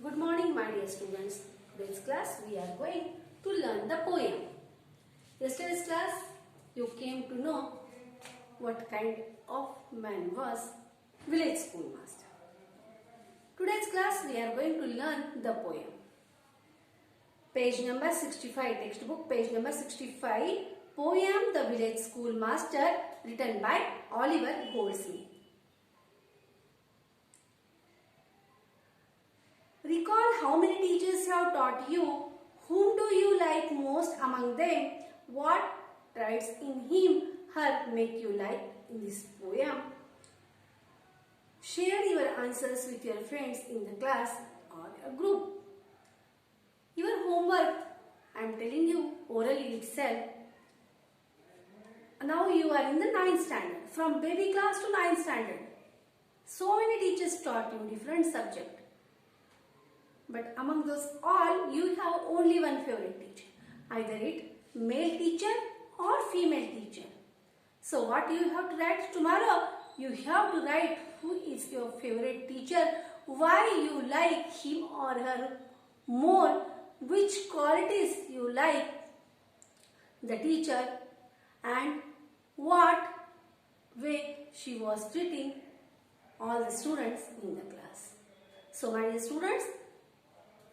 Good morning, my dear students. Today's class we are going to learn the poem. Yesterday's class you came to know what kind of man was village schoolmaster. Today's class we are going to learn the poem. Page number 65, textbook page number 65, poem The Village Schoolmaster, written by Oliver Goldsmith. Recall how many teachers have taught you. Whom do you like most among them? What traits in him, her make you like in this poem? Share your answers with your friends in the class or a group. Your homework, I am telling you orally itself. Now you are in the 9th standard. From baby class to 9th standard. So many teachers taught you different subjects. But among those all, you have only one favorite teacher. Either it male teacher or female teacher. So what you have to write tomorrow? You have to write who is your favorite teacher, why you like him or her more, which qualities you like the teacher, and what way she was treating all the students in the class. So my dear students,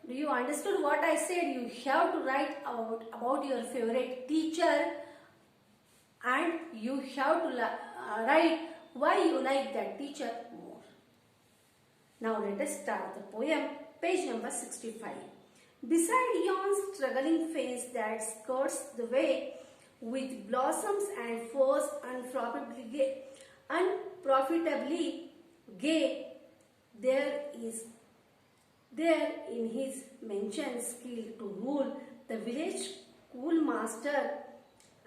do you understood what I said? You have to write about your favorite teacher and you have to write why you like that teacher more. Now let us start the poem, page number 65. Beside yon struggling face that skirts the way with blossoms and flowers unprofitably gay, there in his mentioned skill to rule the village schoolmaster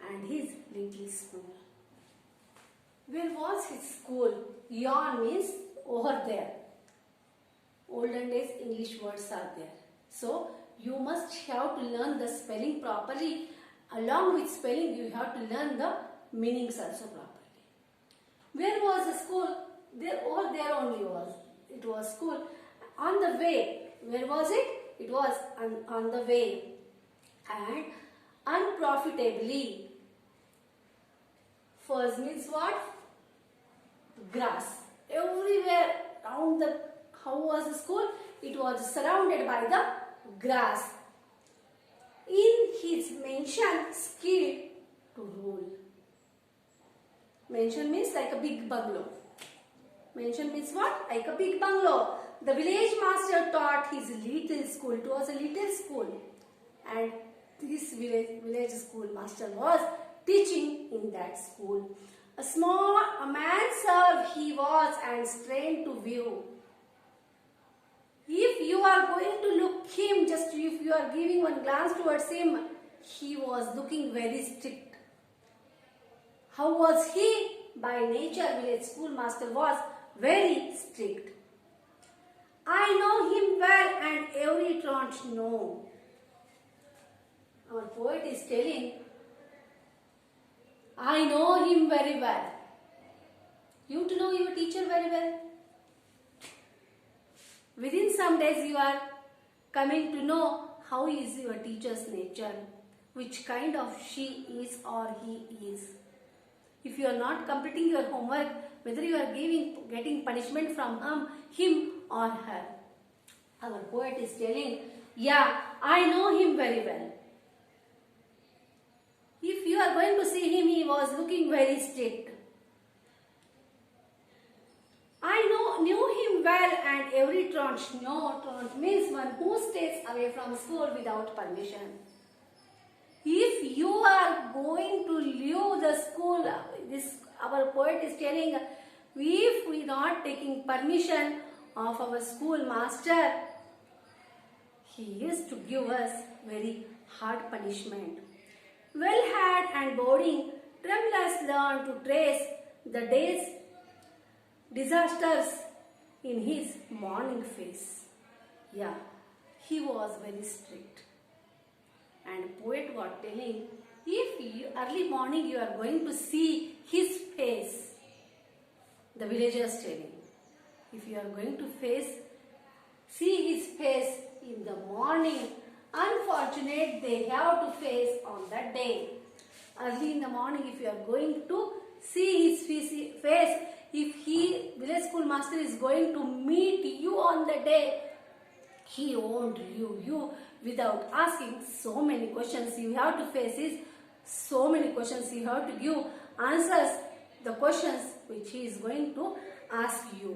and his little school. Where was his school? Yon means over there. Olden days English words are there. So you must have to learn the spelling properly. Along with spelling you have to learn the meanings also properly. Where was the school? There, over there only was. It was school. On the way. Where was it? It was on the way. And unprofitably. First means what? Grass. Everywhere around the, how was the school? It was surrounded by the grass. In his mentioned skill to rule. Mention means like a big bungalow. Mention means what? Like a big bungalow. The village master taught his little school. It was a little school. And this village school master was teaching in that school. A man served he was and strained to view. If you are going to look him, just if you are giving one glance towards him, he was looking very strict. How was he? By nature, village schoolmaster was very strict. I know him well and every truant know. Our poet is telling, I know him very well. You to know your teacher very well. Within some days you are coming to know how is your teacher's nature, which kind of she is or he is. If you are not completing your homework, whether you are getting punishment from him or her. Our poet is telling, yeah, I know him very well. If you are going to see him, he was looking very strict. I knew him well and every truant know. Truant means one who stays away from school without permission. If you are going to leave the school, our poet is telling, if we are not taking permission of our schoolmaster, he used to give us very hard punishment. Well had and boarding, tremulous learned to trace the day's disasters in his morning face. Yeah, he was very strict. And poet was telling, if early morning you are going to see his face, the villagers telling, if you are going to see his face, morning unfortunate they have to face on that day. Early in the morning, if you are going to see his face, if village school master is going to meet you on the day, he won't leave you without asking so many questions. You have to face his so many questions. You have to give answers the questions which he is going to ask you.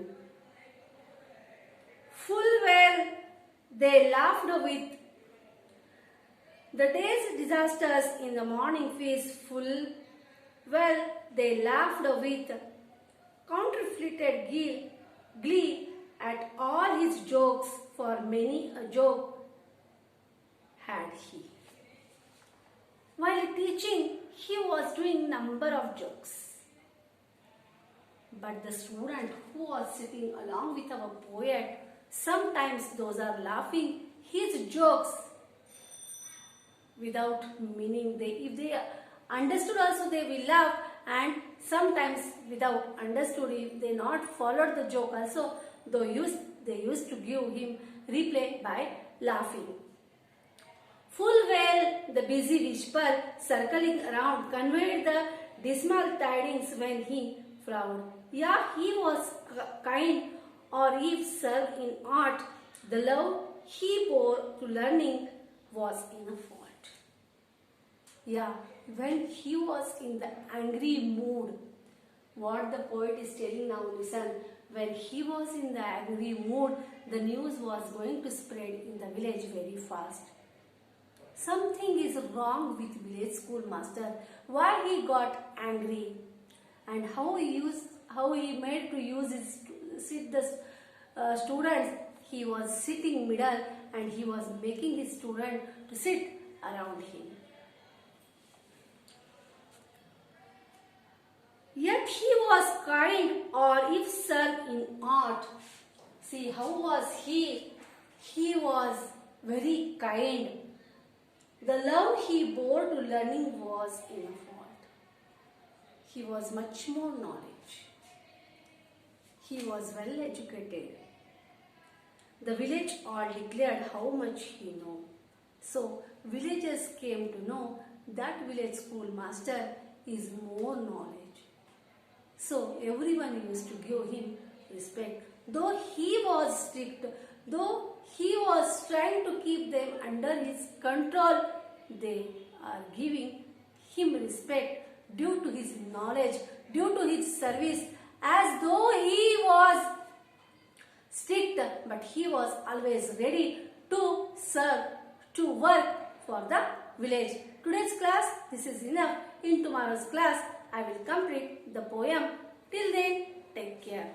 Full well they laughed with the day's disasters in the morning feast. Full well they laughed with counterfeited glee at all his jokes, for many a joke had he. While teaching, he was doing number of jokes. But the student who was sitting along with our poet, sometimes those are laughing his jokes without meaning. If they understood also they will laugh, and sometimes without understood, if they not followed the joke also, they used to give him reply by laughing. Full well the busy whisper circling around conveyed the dismal tidings when he frowned. Yeah, he was kind, or if served in art, the love he bore to learning was in a fault. Yeah, when he was in the angry mood, what the poet is telling now, listen. When he was in the angry mood, the news was going to spread in the village very fast. Something is wrong with village school master. Why he got angry, and how he made to use his students. He was sitting middle, and he was making his student to sit around him. Yet he was kind, or if served in art. See, how was he? He was very kind. The love he bore to learning was in a fault. He was much more knowledge. He was well educated. The village all declared how much he knew. So villagers came to know that village school master is more knowledge. So everyone used to give him respect. Though he was strict, though he was trying to keep them under his control, they are giving him respect due to his knowledge, due to his service, as though he was strict, but he was always ready to serve, to work for the village. Today's class, this is enough. In tomorrow's class, I will complete the poem. Till then, take care.